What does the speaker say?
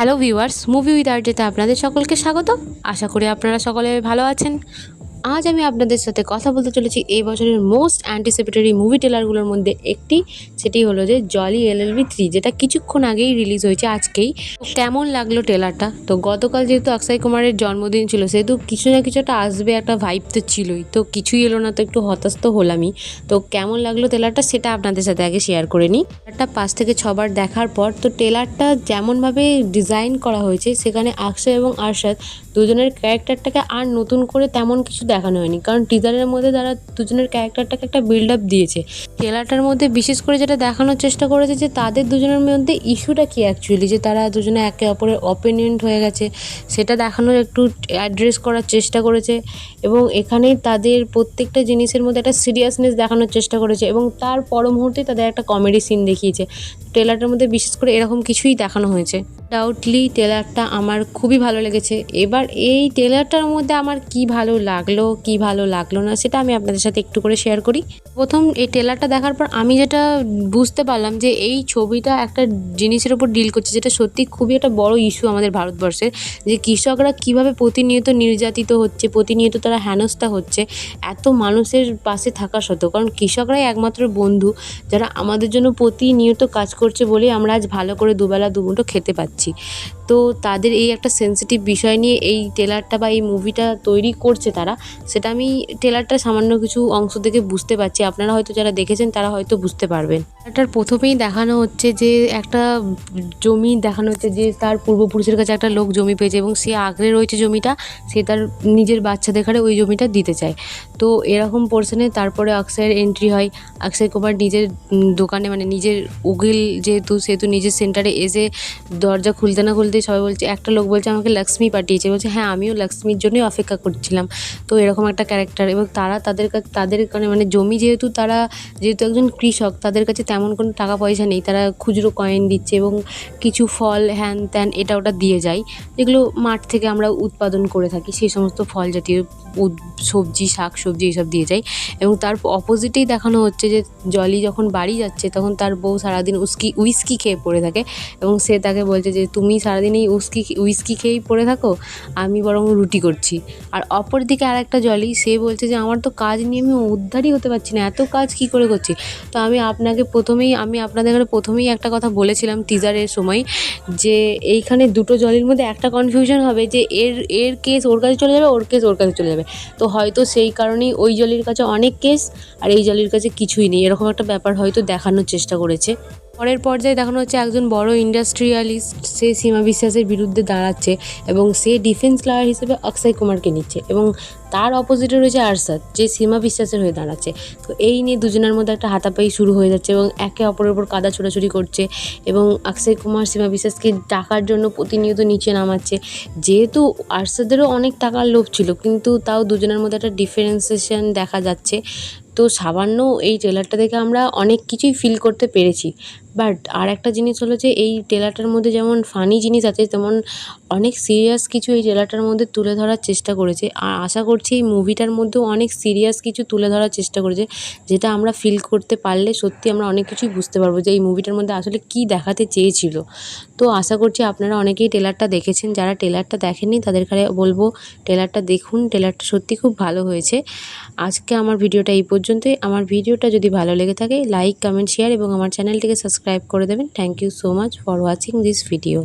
Hello viewers, movie with আরজেতে আপনাদের সকলকে স্বাগত। আশা করি আপনারা সকলে ভালো আছেন। আজ আমি আপনাদের সাথে কথা বলতে চলেছি এই বছরের মোস্ট অ্যান্টিসিপেটরি মুভি ট্রেলারগুলোর মধ্যে একটি, সেটি হলো যে জলি এলএলবি 3, যেটা কিছুক্ষণ আগেই রিলিজ হয়েছে আজকেই। কেমন লাগলো ট্রেলারটা? তো গতকাল যেহেতু অক্ষয় কুমারের জন্মদিন ছিল, সেহেতু কিছু না কিছু একটা আসবে, একটা ভাইব তো ছিলই, তো কিছুই এলো না, তো একটু হতাশ তো হলামই। তো কেমন লাগলো ট্রেলারটা সেটা আপনাদের সাথে আগে শেয়ার করে নিই। ট্রেলারটা 5 থেকে 6 বার দেখার পর তো ট্রেলারটা যেমনভাবে ডিজাইন করা হয়েছে, সেখানে অক্ষয় এবং আরশাদ দুজনের ক্যারেক্টারটাকে আর নতুন করে তেমন কিছু দেখানো হয়নি, কারণ টিজারের মধ্যে তারা দুজনের ক্যারেক্টারটাকে একটা বিল্ড আপ দিয়েছে। ট্রেলারটার মধ্যে বিশেষ করে যেটা দেখানোর চেষ্টা করেছে যে তাদের দুজনের মধ্যে ইস্যুটা কি অ্যাকচুয়ালি, যে তারা দুজনে একে অপরের অপোনেন্ট হয়ে গেছে, সেটা দেখানোর একটু অ্যাড্রেস করার চেষ্টা করেছে। এবং এখানে তাদের প্রত্যেকটা জিনিসের মধ্যে একটা সিরিয়াসনেস দেখানোর চেষ্টা করেছে, এবং তার পর মুহূর্তে তাদের একটা কমেডি সিন দেখিয়েছে। ট্রেলারটার মধ্যে বিশেষ করে এরকম কিছুই দেখানো হয়েছে। ডাউটলি ট্রেলারটা আমার খুবই ভালো লেগেছে। এবার এই ট্রেলারটার মধ্যে আমার কি ভালো লাগলো কি ভালো লাগলো না, সেটা আমি আপনাদের সাথে একটু করে শেয়ার করি। প্রথম এই ট্রেলারটা দেখার পর আমি যেটা বুঝতে পারলাম যে এই ছবিটা একটা জিনিসের উপর ডিল করছে, যেটা সত্যি খুবই একটা বড় ইস্যু আমাদের ভারতবর্ষের, যে কৃষকরা কিভাবে প্রতিনিয়ত নির্যাতিত হচ্ছে, প্রতিনিয়ত তারা হেনস্থা হচ্ছে এত মানুষের পাশে থাকা সত্ত্বেও। কারণ কৃষকরাই একমাত্র বন্ধু যারা আমাদের জন্য প্রতিনিয়ত কাজ করছে বলেই আমরা আজ ভালো করে দুবেলা দুমুঠো খেতে পাচ্ছি। তো তাদের এই একটা সেন্সিটিভ বিষয় নিয়ে এই ট্রেলারটা বা এই মুভিটা তৈরি করছে তারা, সেটা আমি ট্রেলারটা সামান্য কিছু অংশ থেকে বুঝতে পারছি। আপনারা হয়তো যারা দেখেছেন তারা হয়তো বুঝতে পারবেন। ট্রেলারটার প্রথমেই দেখানো হচ্ছে যে একটা জমি দেখানো হচ্ছে, যে তার পূর্বপুরুষের কাছে একটা লোক জমি পেয়েছে এবং সে আগলে রয়েছে জমিটা, সে তার নিজের বাচ্চাদের ঘরে ওই জমিটা দিতে চায়। তো এরকম পোর্শনে তারপরে অক্ষয়ের এন্ট্রি হয়। অক্ষয় কুমার নিজের দোকানে, মানে নিজের উকিল যেহেতু, সেহেতু নিজের সেন্টারে এসে দরজা খুলতে না খুলতেই সবাই বলছে, একটা লোক বলছে আমাকে লক্ষ্মী পাঠিয়েছে, বলছে হ্যাঁ আমিও লক্ষ্মীর জন্যই অপেক্ষা করছিলাম। তো এরকম একটা ক্যারেক্টার। এবং তারা তাদের মানে জমি যেহেতু, তারা যেহেতু একজন কৃষক, তাদের কাছে তেমন কোনো টাকা পয়সা নেই, তারা খুচরো কয়েন দিচ্ছে এবং কিছু ফল হ্যান ত্যান এটা ওটা দিয়ে যায়, যেগুলো মাঠ থেকে আমরা উৎপাদন করে থাকি, সেই সমস্ত ফল জাতীয় সবজি, শাক সবজি এইসব দিয়ে যায়। এবং তার অপোজিটেই দেখানো হচ্ছে যে জলি যখন বাড়ি যাচ্ছে তখন তার বউ সারাদিন উইস্কি খেয়ে পড়ে থাকে, এবং সে তাকে বলছে যে তুমি সারাদিন এই উইস্কি খেয়েই পড়ে থাকো, আমি বরং রুটি করছি। আর অপরদিকে আর একটা জলি, সে বলছে যে আমার তো কাজ নিয়ে আমি উদ্ধারই হতে পারছি না, এত কাজ কী করে করছি। তো আমি আপনাদের ঘরে প্রথমেই একটা কথা বলেছিলাম টিজারের সময়, যে এইখানে দুটো জলির মধ্যে একটা কনফিউশন হবে, যে এর কেস ওর কাছে চলে যাবে, ওর কেস ওর কাছে চলে যাবে। তো হয়তো সেই কারণেই ওই জলির কাছে অনেক কেস আর এই জলির কাছে কিছুই নেই, এরকম একটা ব্যাপার হয়তো দেখানোর চেষ্টা করেছে। পরের পর্যায়ে দেখানো হচ্ছে একজন বড় ইন্ডাস্ট্রিয়ালিস্ট, সে সীমা বিশ্বাসের বিরুদ্ধে দাঁড়াচ্ছে এবং সে ডিফেন্স লয়ার হিসেবে অক্ষয় কুমারকে নিচ্ছে, এবং তার অপোজিটে রয়েছে আরশাদ, যে সীমা বিশ্বাসের হয়ে দাঁড়াচ্ছে। তো এই নিয়ে দুজনের মধ্যে একটা হাতাপাই শুরু হয়ে যাচ্ছে এবং একে অপরের উপর কাদা ছোড়াছুড়ি করছে, এবং অক্ষয় কুমার সীমা বিশ্বাসকে টাকার জন্য প্রতিনিয়ত নিচে নামাচ্ছে। যেহেতু আরশাদেরও অনেক টাকার লোভ ছিল, কিন্তু তাও দুজনের মধ্যে একটা ডিফারেন্সিয়েশন দেখা যাচ্ছে। তো সামান্য এই ট্রেলারটা দেখে আমরা অনেক কিছুই ফিল করতে পেরেছি। বাট আর একটা জিনিস হলো যে এই ট্রেলারটার মধ্যে যেমন ফানি জিনিস আছে, তেমন অনেক সিরিয়াস কিছু এই ট্রেলারটার মধ্যে তুলে ধরার চেষ্টা করেছে। আর আশা করছি এই মুভিটার মধ্যেও অনেক সিরিয়াস কিছু তুলে ধরার চেষ্টা করেছে, যেটা আমরা ফিল করতে পারলে সত্যি আমরা অনেক কিছুই বুঝতে পারবো যে এই মুভিটার মধ্যে আসলে কী দেখাতে চেয়েছিল। তো আশা করছি আপনারা অনেকেই ট্রেলারটা দেখেছেন, যারা ট্রেলারটা দেখেননি তাদের কাছে বলবো ট্রেলারটা দেখুন, ট্রেলারটা সত্যি খুব ভালো হয়েছে। আজকে আমার ভিডিওটা এই পর্যন্তই। আমার ভিডিওটা যদি ভালো লেগে থাকে লাইক, কমেন্ট, শেয়ার এবং আমার চ্যানেলটিকে সাবস্ক্রাইব করে দেবেন। Thank you so much for watching this video.